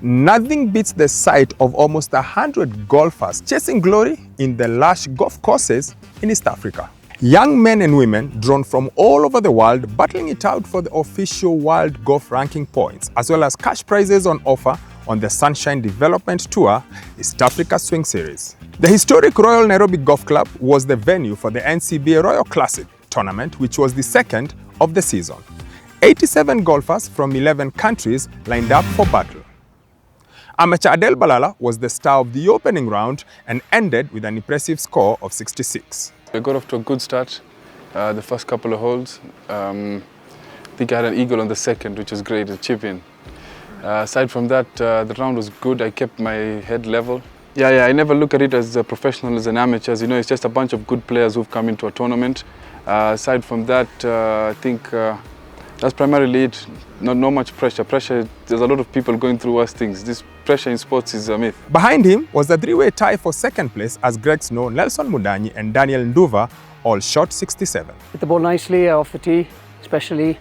Nothing beats the sight of almost 100 golfers chasing glory in the lush golf courses in East Africa. Young men and women drawn from all over the world battling it out for the official World Golf Ranking points, as well as cash prizes on offer on the Sunshine Development Tour East Africa Swing Series. The historic Royal Nairobi Golf Club was the venue for the NCBA Royal Classic tournament, which was the second of the season. 87 golfers from 11 countries lined up for battle. Amateur Adel Balala was the star of the opening round and ended with an impressive score of 66. I got off to a good start the first couple of holes. I think I had an eagle on the second, which was great, a chip in. Aside from that, the round was good. I kept my head level. Yeah, I never look at it as a professional, as an amateur. As you know, it's just a bunch of good players who've come into a tournament. Aside from that, I think that's primarily it. Not much pressure. There's a lot of people going through worse things. This pressure in sports is a myth. Behind him was a three-way tie for second place as Greg Snow, Nelson Mudanyi and Daniel Nduva all shot 67. Hit the ball nicely off the tee, especially.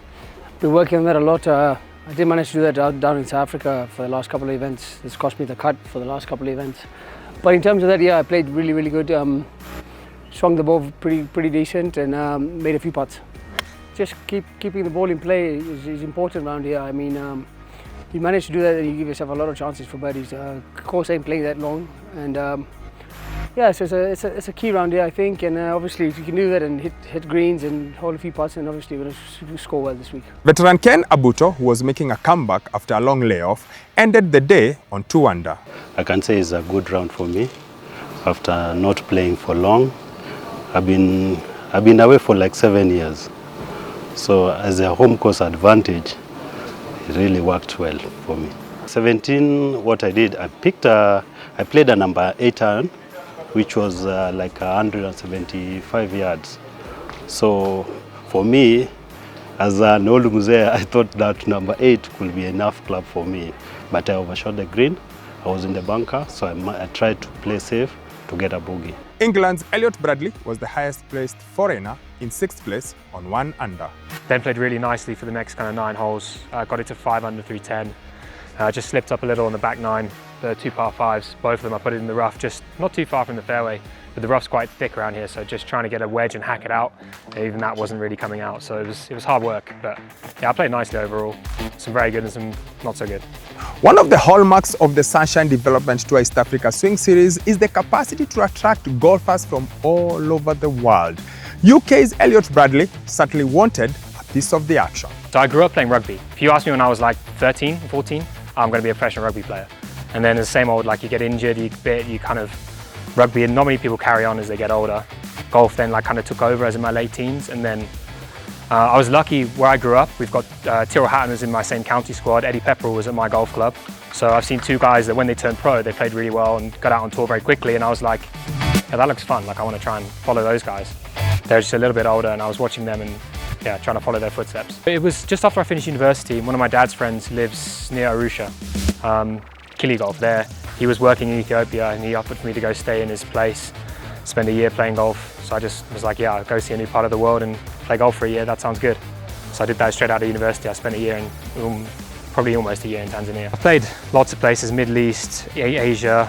Been working on that a lot. I did manage to do that down in South Africa for the last couple of events. It's cost me the cut for the last couple of events. But in terms of that, yeah, I played really good. Swung the ball pretty decent and made a few putts. Just keeping the ball in play is important around here. I mean, you manage to do that and you give yourself a lot of chances for birdies. The course ain't playing that long, and yeah, so it's a key round here, I think. And obviously, if you can do that and hit greens and hold a few putts, then obviously you're going to score well this week. Veteran Ken Abuto, who was making a comeback after a long layoff, ended the day on 2 under. I can say it's a good round for me. After not playing for long, I've been away for like 7 years. So as a home course advantage, it really worked well for me. 17, what I did, I played a number 8 iron, which was like 175 yards. So for me, as an old musea, I thought that number 8 could be enough club for me. But I overshot the green, I was in the bunker, so I tried to play safe to get a bogey. England's Elliot Bradley was the highest placed foreigner in 6th place on 1 under. Then played really nicely for the next kind of 9 holes. Got it to 5 under through 10. Just slipped up a little on the back 9, the 2 par 5s. Both of them I put it in the rough, just not too far from the fairway. But the rough's quite thick around here, so just trying to get a wedge and hack it out. And even that wasn't really coming out, so it was hard work. But yeah, I played nicely overall. Some very good and some not so good. One of the hallmarks of the Sunshine Development Tour East Africa Swing Series is the capacity to attract golfers from all over the world. UK's Elliot Bradley certainly wanted a piece of the action. So I grew up playing rugby. If you asked me when I was like 13, 14, I'm going to be a professional rugby player. And then the same old, like you get injured, you kind of, rugby, and not many people carry on as they get older. Golf then like kind of took over as in my late teens, and then I was lucky where I grew up. We've got Tyrrell Hatton was in my same county squad, Eddie Pepperell was at my golf club. So I've seen 2 guys that when they turned pro, they played really well and got out on tour very quickly, and I was like, yeah, that looks fun, like I want to try and follow those guys. They're just a little bit older and I was watching them and yeah, trying to follow their footsteps. It was just after I finished university, one of my dad's friends lives near Arusha, Kili Golf there. He was working in Ethiopia and he offered for me to go stay in his place, spend a year playing golf. So I just was like, yeah, I'll go see a new part of the world and play golf for a year, that sounds good. So I did that straight out of university. I spent a year in, probably almost a year in Tanzania. I've played lots of places, Middle East, Asia,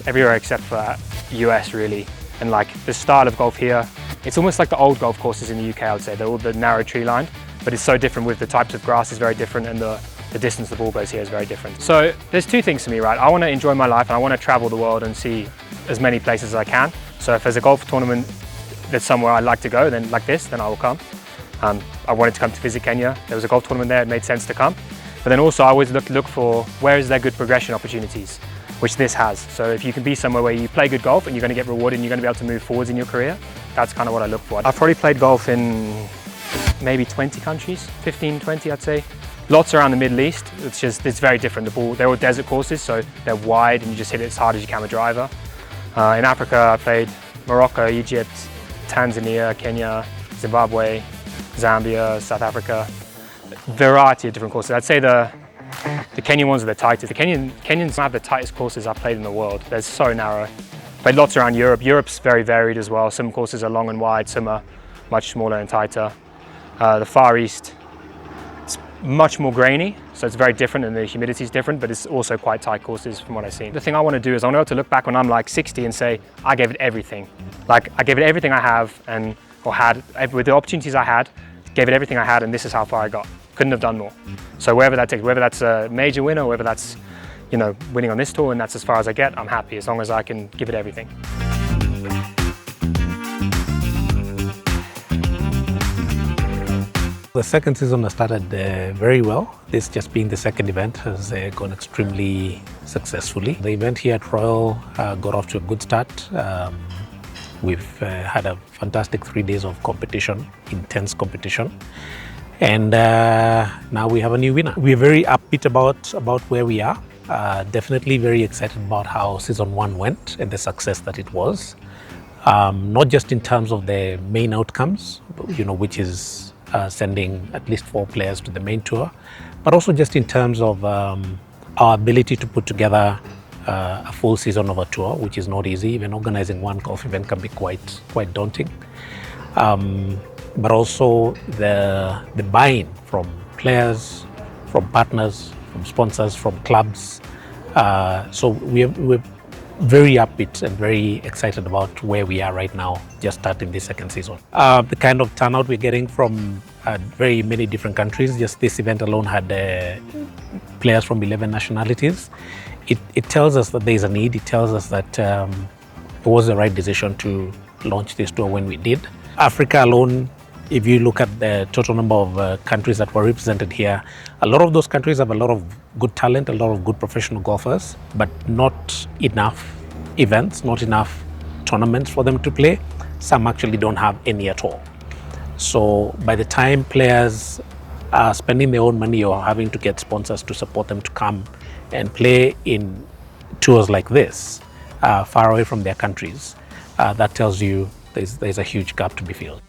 everywhere except for US really. And like the style of golf here, it's almost like the old golf courses in the UK, I would say. They're all the narrow tree lined, but it's so different with the types of grass is very different and the distance the ball goes here is very different. So there's 2 things for me, right? I want to enjoy my life and I want to travel the world and see as many places as I can. So if there's a golf tournament that's somewhere I'd like to go, then like this, then I will come. I wanted to come to visit Kenya. There was a golf tournament there, it made sense to come. But then also I always look for where is there good progression opportunities, which this has. So if you can be somewhere where you play good golf and you're going to get rewarded and you're going to be able to move forwards in your career, that's kind of what I look for. I've probably played golf in maybe 20 countries, 15, 20 I'd say. Lots around the Middle East, it's very different. They're all desert courses, so they're wide and you just hit it as hard as you can with a driver. In Africa, I played Morocco, Egypt, Tanzania, Kenya, Zimbabwe, Zambia, South Africa. Variety of different courses. I'd say the Kenyan ones are the tightest. The Kenyans have the tightest courses I've played in the world. They're so narrow. Played lots around Europe. Europe's very varied as well. Some courses are long and wide, some are much smaller and tighter. The Far East, it's much more grainy, so it's very different and the humidity is different, but it's also quite tight courses from what I've seen. The thing I want to do is I want to be able to look back when I'm like 60 and say, I gave it everything. Like I gave it everything I have or had, with the opportunities I had, gave it everything I had, and this is how far I got. Couldn't have done more. So wherever that takes, whether that's a major win or whether that's, you know, winning on this tour and that's as far as I get, I'm happy as long as I can give it everything. The second season has started very well. This just being the second event has gone extremely successfully. The event here at Royal got off to a good start. We've had a fantastic 3 days of competition, intense competition. And now we have a new winner. We're very upbeat about where we are. Definitely very excited about how season 1 went and the success that it was. Not just in terms of the main outcomes, you know, which is sending at least 4 players to the main tour, but also just in terms of our ability to put together a full season of a tour, which is not easy. Even organizing one golf event can be quite daunting. But also the buy-in from players, from partners, from sponsors, from clubs. So we're very upbeat and very excited about where we are right now, just starting this second season. The kind of turnout we're getting from very many different countries. Just this event alone had players from 11 nationalities. It tells us that there's a need. It tells us that it was the right decision to launch this tour when we did. Africa alone, if you look at the total number of countries that were represented here, a lot of those countries have a lot of good talent, a lot of good professional golfers, but not enough events, not enough tournaments for them to play. Some actually don't have any at all. So by the time players are spending their own money or having to get sponsors to support them to come and play in tours like this, far away from their countries, that tells you there's a huge gap to be filled.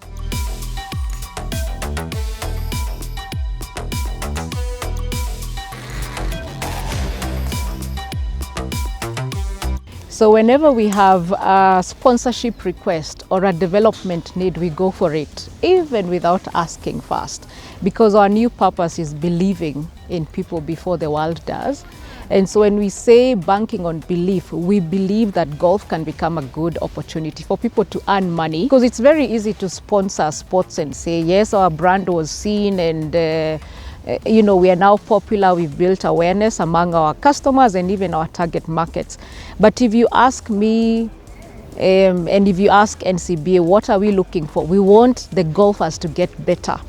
So whenever we have a sponsorship request or a development need, we go for it, even without asking first, because our new purpose is believing in people before the world does. And so when we say banking on belief, we believe that golf can become a good opportunity for people to earn money, because it's very easy to sponsor sports and say, yes, our brand was seen and you know, we are now popular, we've built awareness among our customers and even our target markets. But if you ask me, and if you ask NCBA, what are we looking for? We want the golfers to get better.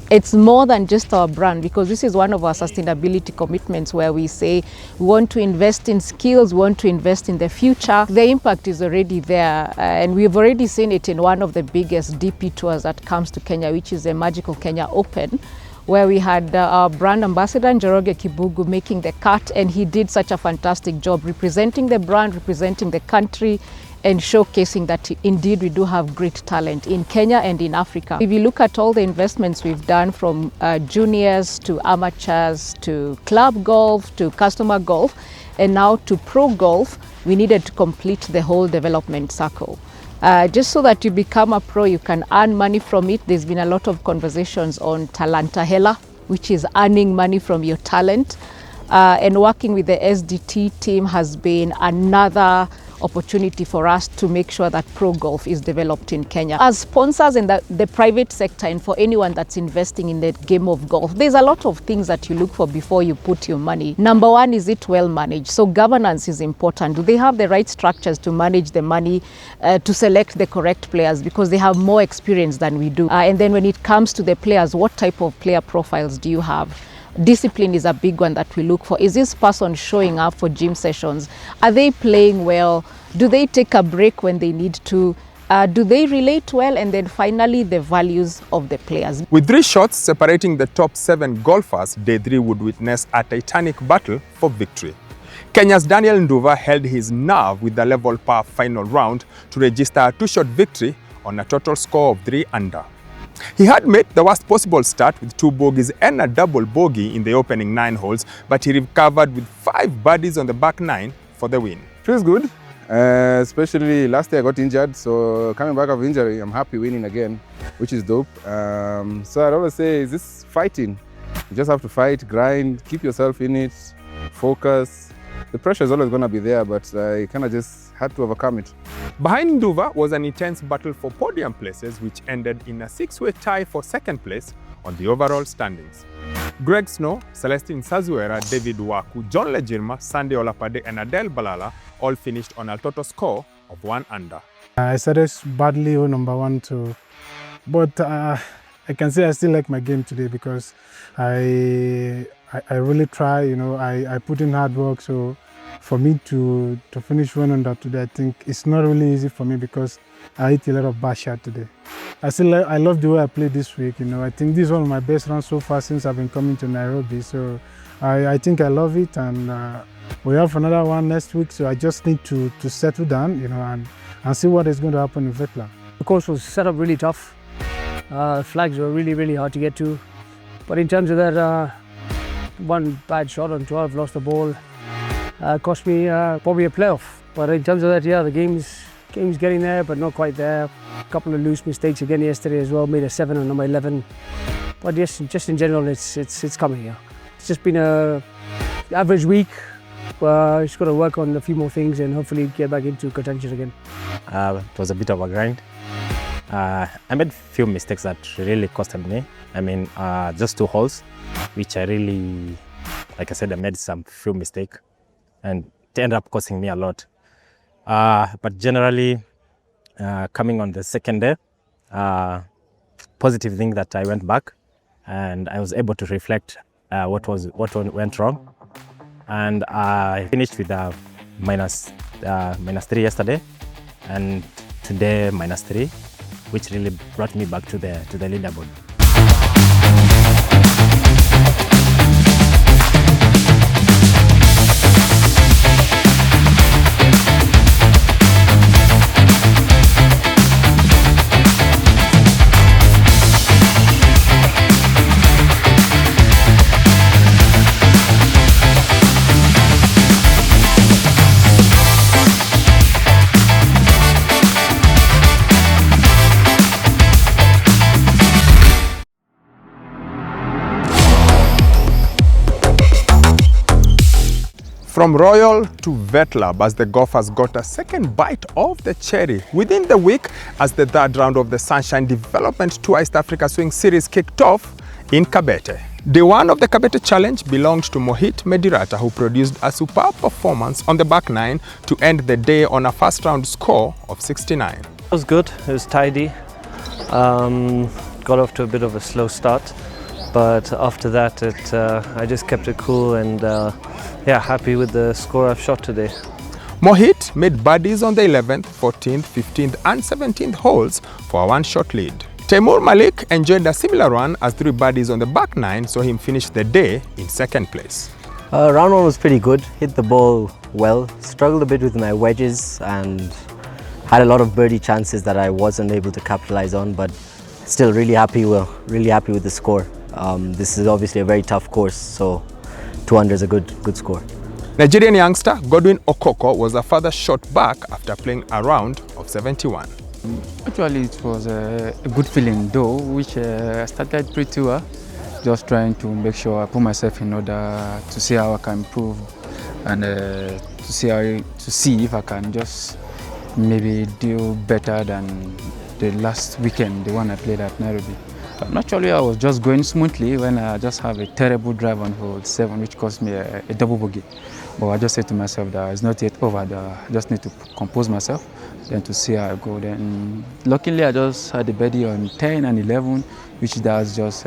It's more than just our brand, because this is one of our sustainability commitments where we say we want to invest in skills, we want to invest in the future. The impact is already there, and we've already seen it in one of the biggest DP tours that comes to Kenya, which is the Magical Kenya Open, where we had our brand ambassador Njoroge Kibugu making the cut, and he did such a fantastic job representing the brand, representing the country, and showcasing that indeed we do have great talent in Kenya and in Africa. If you look at all the investments we've done, from juniors to amateurs to club golf to customer golf and now to pro golf, we needed to complete the whole development circle. Just so that you become a pro, you can earn money from it. There's been a lot of conversations on Talanta Hela, which is earning money from your talent. And working with the SDT team has been another opportunity for us to make sure that pro golf is developed in Kenya. As sponsors in the private sector, and for anyone that's investing in the game of golf, there's a lot of things that you look for before you put your money. Number one, is it well managed? So governance is important. Do they have the right structures to manage the money, to select the correct players, because they have more experience than we do? And then when it comes to the players, what type of player profiles do you have? Discipline is a big one that we look for. Is this person showing up for gym sessions? Are they playing well? Do they take a break when they need to? Do they relate well? And then finally, the values of the players. With 3 shots separating the top 7 golfers, Day 3 would witness a titanic battle for victory. Kenya's Daniel Nduva held his nerve with the level par final round to register a 2-shot victory on a total score of 3 under. He had made the worst possible start with 2 bogeys and a double bogey in the opening 9 holes, but he recovered with 5 birdies on the back 9 for the win. Feels good, especially last year I got injured, so coming back of injury, I'm happy winning again, which is dope. So I'd always say, is this fighting? You just have to fight, grind, keep yourself in it, focus. The pressure is always going to be there, but I kind of just had to overcome it. Behind Nduva was an intense battle for podium places, which ended in a 6-way tie for second place on the overall standings. Greg Snow, Celestine Sazuera, David Waku, John Lejirma, Sunday Olapade and Adele Balala all finished on a total score of 1 under. I started badly on number 1 too, but I can say I still like my game today because I really try, you know, I put in hard work. So for me to finish 1 under today, I think it's not really easy for me because I hit a lot of bad shots today. I love the way I played this week, you know. I think this is one of my best rounds so far since I've been coming to Nairobi. So I think I love it, and we have another one next week. So I just need to settle down, you know, and see what is going to happen in Vetla. The course was set up really tough. Flags were really hard to get to. But in terms of that, one bad shot on 12, lost the ball, cost me probably a playoff. But in terms of that, yeah, the game's getting there, but not quite there. A couple of loose mistakes again yesterday as well, made a 7 on number 11. But yes, just in general, it's coming, yeah. It's just been a average week. Just got to work on a few more things and hopefully get back into contention again. It was a bit of a grind. I made a few mistakes that really costed me. I mean, just 2 holes, which I really, like I said, I made some few mistakes and it ended up costing me a lot. But generally, coming on the second day, positive thing that I went back and I was able to reflect what went wrong. And I finished with a minus 3 yesterday, and today -3, which really brought me back to the leaderboard. From Royal to Vetla, as the golfers got a second bite of the cherry within the week as the 3rd round of the Sunshine Development Tour East Africa Swing Series kicked off in Kabete. Day 1 of the Kabete Challenge belonged to Mohit Medirata, who produced a superb performance on the back 9 to end the day on a first round score of 69. It was good, it was tidy. Got off to a bit of a slow start, but after that I just kept it cool and yeah, happy with the score I've shot today. Mohit made birdies on the 11th, 14th, 15th and 17th holes for a 1-shot lead. Taimur Malik enjoyed a similar run as 3 birdies on the back 9 saw him finish the day in 2nd place. Round 1 was pretty good, hit the ball well, struggled a bit with my wedges and had a lot of birdie chances that I wasn't able to capitalize on, but still really happy with the score. This is obviously a very tough course, so 2 under is a good score. Nigerian youngster Godwin Okoko was a further shot back after playing a round of 71. Actually, it was a good feeling though, which I started pretty well, just trying to make sure I put myself in order to see how I can improve and to see if I can just maybe do better than the last weekend, the one I played at Nairobi. Naturally, I was just going smoothly when I just have a terrible drive on hole 7, which cost me a double bogey. But I just said to myself that it's not yet over. I just need to compose myself, then to see how I go. Then, luckily, I just had a birdie on 10 and 11, which does just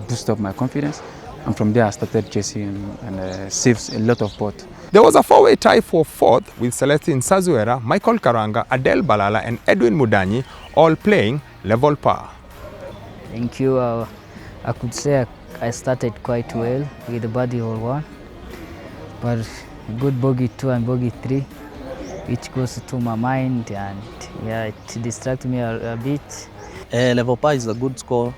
boost up my confidence. And from there, I started chasing and saved a lot of pot. There was a 4-way tie for 4th with Celestine Sazuera, Michael Karanga, Adele Balala and Edwin Mudanyi all playing level par. Thank you. I could say I started quite well with the birdie hole 1, but good bogey 2 and bogey 3, which goes to my mind, and yeah, it distracted me a bit. Level par is a good score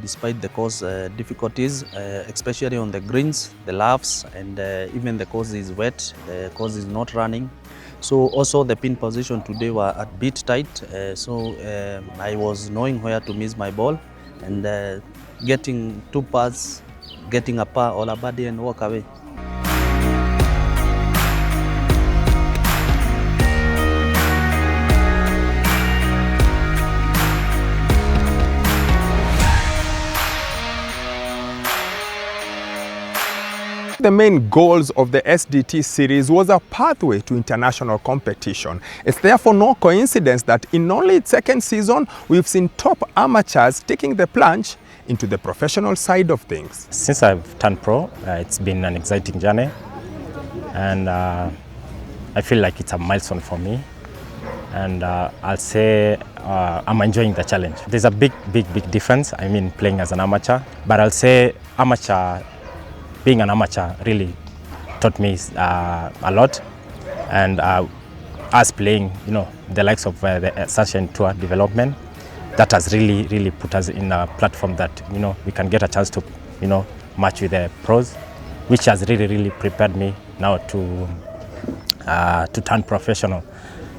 despite the course difficulties, especially on the greens, the loughs, and even the course is wet, the course is not running. So also the pin position today were a bit tight, so I was knowing where to miss my ball, and getting 2 pars getting a par or a birdie and walk away. The main goals of the SDT series was a pathway to international competition. It's therefore no coincidence that in only its second season, we've seen top amateurs taking the plunge into the professional side of things. Since I've turned pro, it's been an exciting journey, and I feel like it's a milestone for me. And I'll say I'm enjoying the challenge. There's a big difference, I mean, playing as an amateur, but I'll say being an amateur really taught me a lot, and us playing, the likes of the Sunshine Tour development, that has really put us in a platform that we can get a chance to match with the pros, which has really prepared me now to turn professional.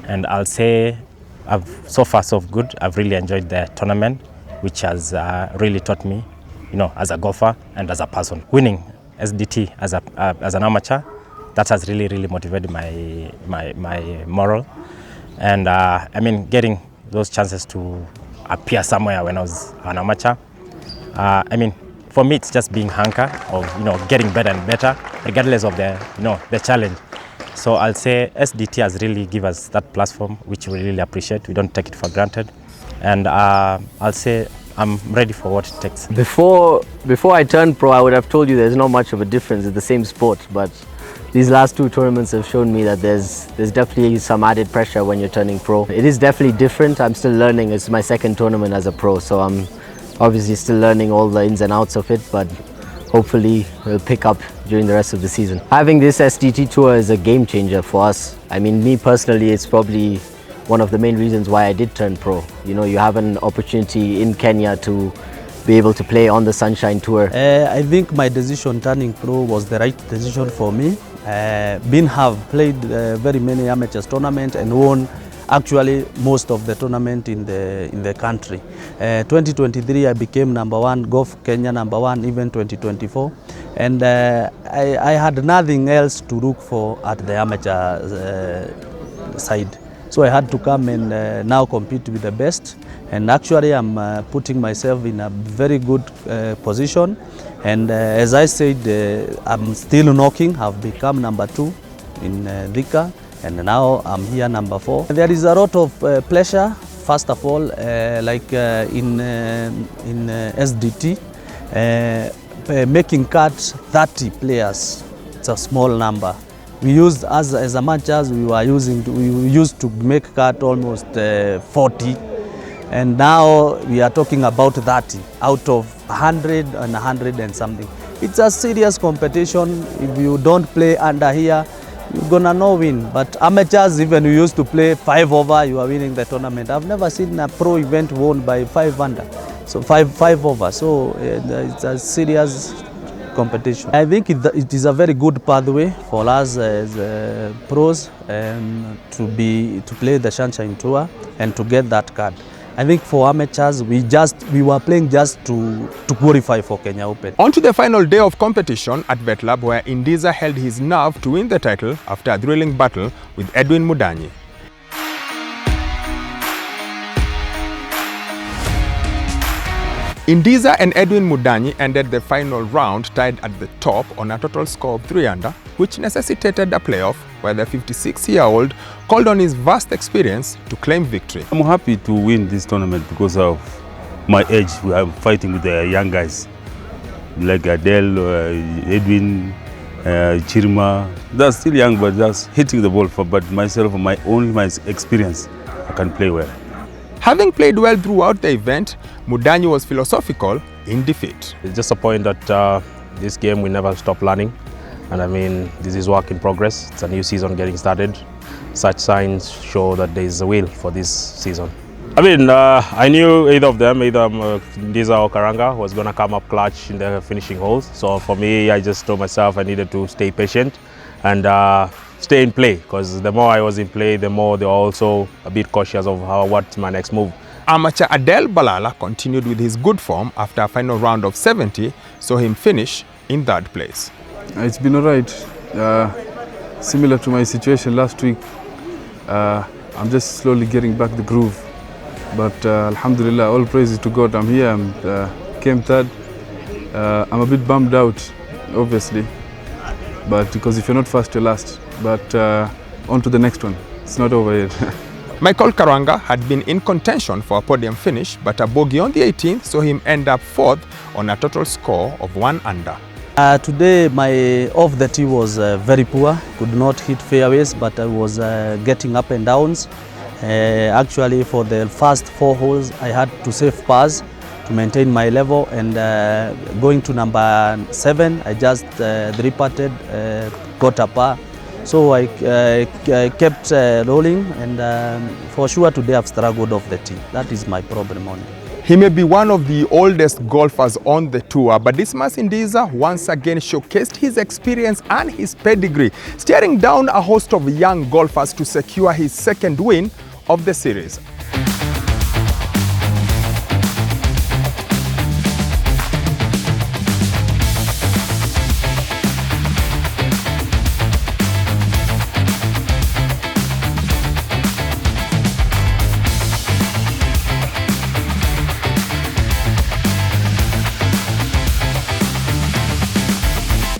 And I'll say so far so good. I've really enjoyed the tournament, which has really taught me, as a golfer and as a person. Winning SDT as an amateur, that has really motivated my moral, and I mean, getting those chances to appear somewhere when I was an amateur, I mean, for me it's just being hunker of getting better and better regardless of the challenge. So I'll say SDT has really given us that platform, which we really appreciate. We don't take it for granted, and I'll say I'm ready for what it takes. Before I turned pro, I would have told you there's not much of a difference. It's the same sport, but these last two tournaments have shown me that there's definitely some added pressure when you're turning pro. It is definitely different. I'm still learning. It's my second tournament as a pro, so I'm obviously still learning all the ins and outs of it, but hopefully we'll pick up during the rest of the season. Having this SDT tour is a game changer for us. I mean, me personally, it's probably one of the main reasons why I did turn pro. You have an opportunity in Kenya to be able to play on the Sunshine Tour. I think my decision turning pro was the right decision for me. Have played very many amateurs tournaments and won actually most of the tournament in the country. 2023 I became #1, Golf Kenya #1, even 2024, and I had nothing else to look for at the amateur side. So I had to come and now compete with the best, and actually I'm putting myself in a very good position, and as I said, I'm still knocking. I've become #2 in Thika, and now I'm here #4. There is a lot of pleasure, first of all, like in SDT, making cut 30 players. It's a small number. We used, as amateurs, we used to make cut almost 40, and now we are talking about 30 out of 100 and 100 and something. It's a serious competition. If you don't play under here, you're gonna no win. But amateurs, even you used to play 5 over, you are winning the tournament. I've never seen a pro event won by 5 under, so 5 over. So it's a serious competition. I think it is a very good pathway for us as pros to play the Sunshine Tour and to get that card. I think for amateurs, we were playing just to qualify for Kenya Open. On to the final day of competition at Betlab, where Indiza held his nerve to win the title after a thrilling battle with Edwin Mudanyi. Indiza and Edwin Mudanyi ended the final round tied at the top on a total score of 3 under, which necessitated a playoff, where the 56-year-old called on his vast experience to claim victory. I'm happy to win this tournament because of my age. I'm fighting with the young guys like Adele, Edwin, Chirma. They're still young, but just hitting the ball. But myself, my experience, I can play well. Having played well throughout the event, Mudanyi was philosophical in defeat. It's just a point that this game we never stop learning, and I mean, this is work in progress. It's a new season getting started. Such signs show that there is a will for this season. I mean, I knew either of them, either Ndiza or Karanga, was going to come up clutch in the finishing holes. So for me, I just told myself I needed to stay patient and stay in play, because the more I was in play, the more they were also a bit cautious of what's my next move. Amateur Adel Balala continued with his good form after a final round of 70, saw him finish in third place. It's been alright. Similar to my situation last week, I'm just slowly getting back the groove. But Alhamdulillah, all praises to God. I'm here and came third. I'm a bit bummed out, obviously, but because if you're not first, you're last. But on to the next one. It's not over yet. Michael Karwanga had been in contention for a podium finish, but a bogey on the 18th saw him end up fourth on a total score of 1 under. Today my off the tee was very poor, could not hit fairways, but I was getting up and downs. Actually for the first 4 holes I had to save pars to maintain my level, and going to number 7 I just 3-putted, got a par. So I kept rolling, and for sure today I've struggled off the tee. That is my problem on it. He may be one of the oldest golfers on the tour, but Dismas Indiza once again showcased his experience and his pedigree, staring down a host of young golfers to secure his second win of the series.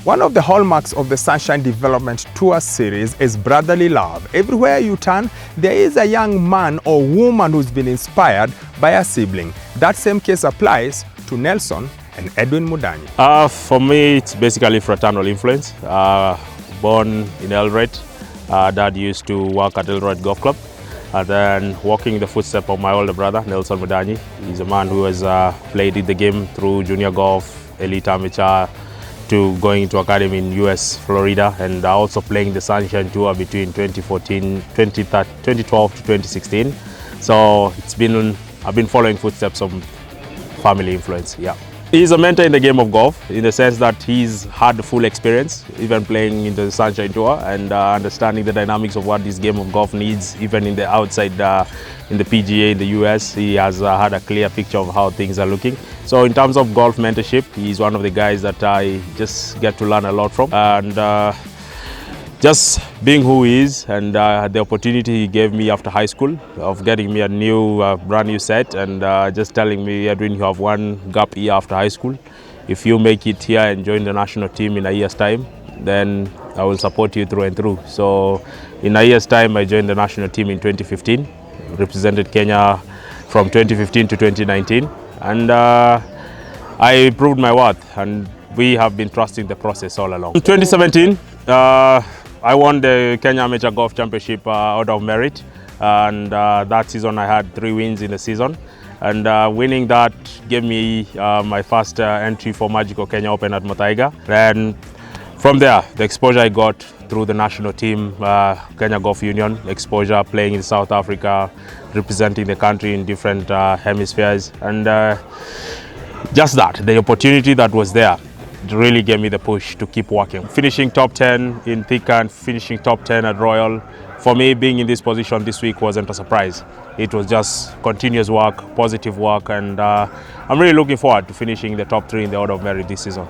One of the hallmarks of the Sunshine Development Tour series is brotherly love. Everywhere you turn, there is a young man or woman who's been inspired by a sibling. That same case applies to Nelson and Edwin Mudanyi. For me, it's basically fraternal influence. Born in Eldoret, Dad used to work at Eldoret Golf Club. And then walking in the footsteps of my older brother, Nelson Mudanyi. He's a man who has played the game through junior golf, elite amateur, to going into academy in US, Florida, and also playing the Sunshine Tour between 2012 to 2016. So I've been following footsteps of family influence, yeah. He's a mentor in the game of golf in the sense that he's had full experience, even playing in the Sunshine Tour, and understanding the dynamics of what this game of golf needs, even in the outside, in the PGA in the US. He has had a clear picture of how things are looking. So in terms of golf mentorship, he's one of the guys that I just get to learn a lot from. And just being who he is, and the opportunity he gave me after high school of getting me a new, brand new set, and just telling me, Edwin, you have one gap year after high school. If you make it here and join the national team in a year's time, then I will support you through and through. So in a year's time, I joined the national team in 2015, represented Kenya from 2015 to 2019. And I proved my worth, and we have been trusting the process all along. In 2017, I won the Kenya Amateur Golf Championship out of merit, and that season I had 3 wins in the season. And winning that gave me my first entry for Magical Kenya Open at Muthaiga. And from there, the exposure I got through the national team, Kenya Golf Union, exposure playing in South Africa, representing the country in different hemispheres, and just that, the opportunity that was there really gave me the push to keep working. Finishing top 10 in Thika, finishing top 10 at Royal, for me being in this position this week wasn't a surprise. It was just continuous work, positive work, and I'm really looking forward to finishing the top 3 in the order of merit this season.